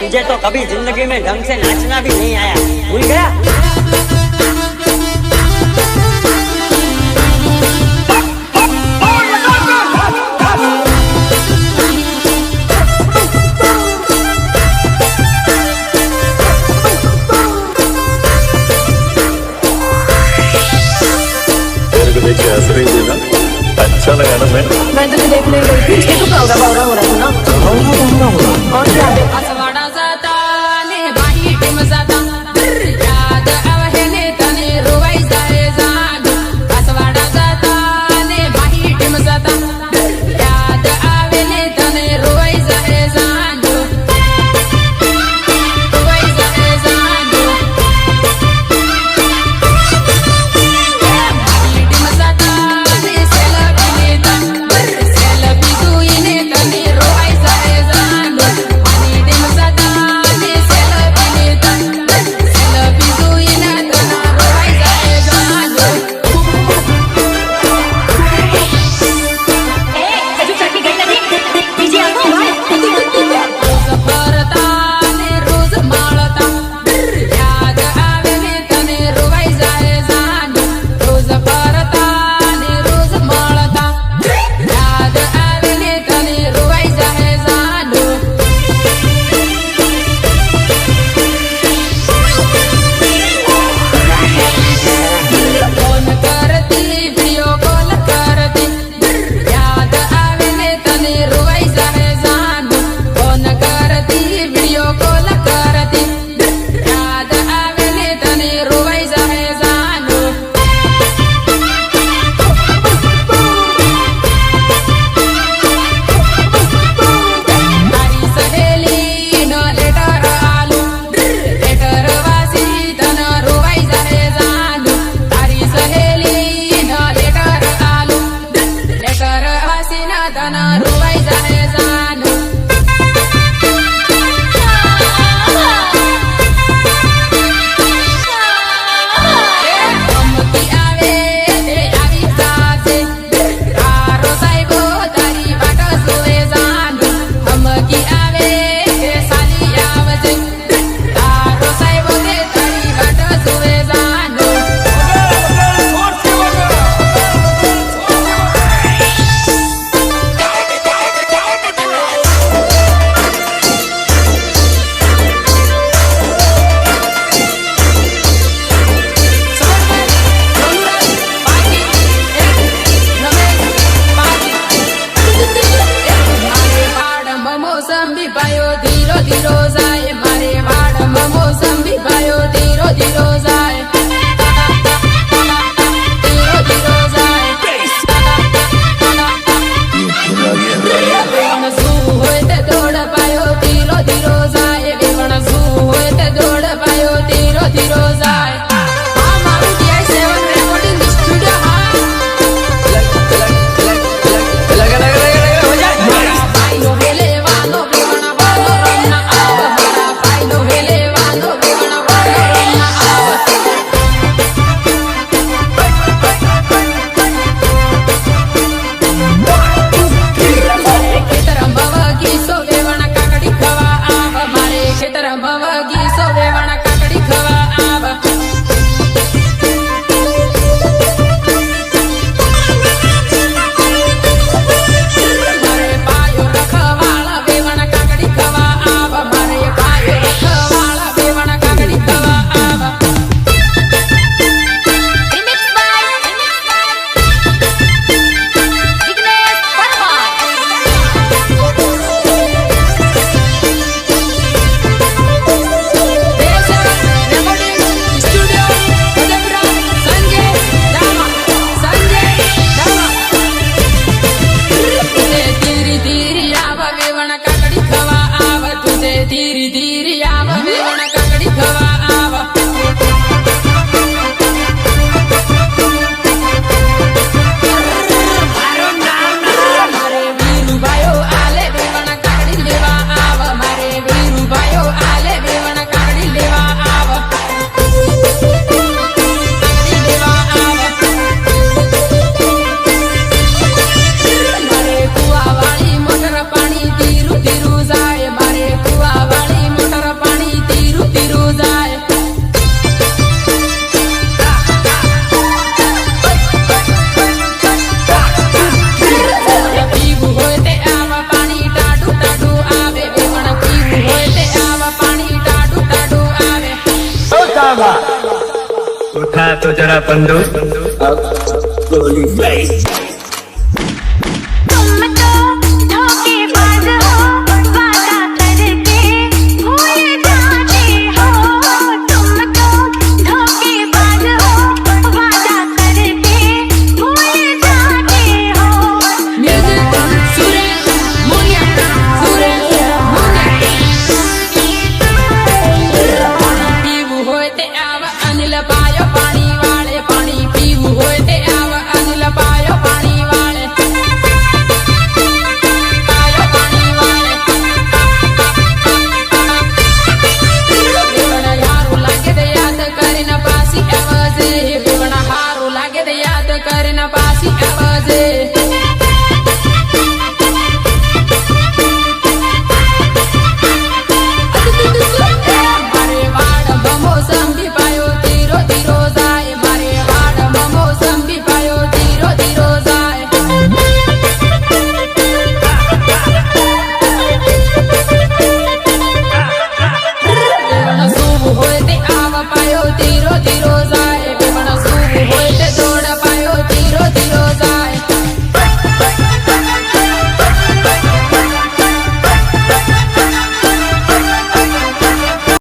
तुझे तो कभी जिंदगी में ढंग से नाचना भी नहीं आया, भूल गया? देखिए हंस रही थी ना, अच्छा लगा ना? मैं तुझे देखने गई थी, इसके तो बावरा बावरा हो रहा था ना। और क्या असवाड़ा जाता ने बाही टीम जाता याद आवे ने तने रोवाई जाए जाग असवाड़ा जाता ने बाही टीम जाता याद आवे ने तने रोवाई जाए जाग रोवाई जाए जाग बाही टीम जाता ने सेल्फी लेता सेल्फी जुईने तने रोवाई जाए जाग बाही टीम तो जरा बंदो तुम तो धोखेबाज हो वादा करके भूल जाते हो तुम तो धोखेबाज हो वादा करके भूल जाते हो म्यूजिक सुरेश मुनिया सुरेश मुनिया पीવું હોય તે આવ અનિલ પાયો પાણી વાળે પાણી પીવું હોય તે આવ અનિલ પાયો પાણી વાળે પાયો પાણી વાળે પીવણ હારું લાગે તે યાદ કરીને પાછી આવજે પીવણ હારું લાગે તે યાદ કરીને પાછી આવજે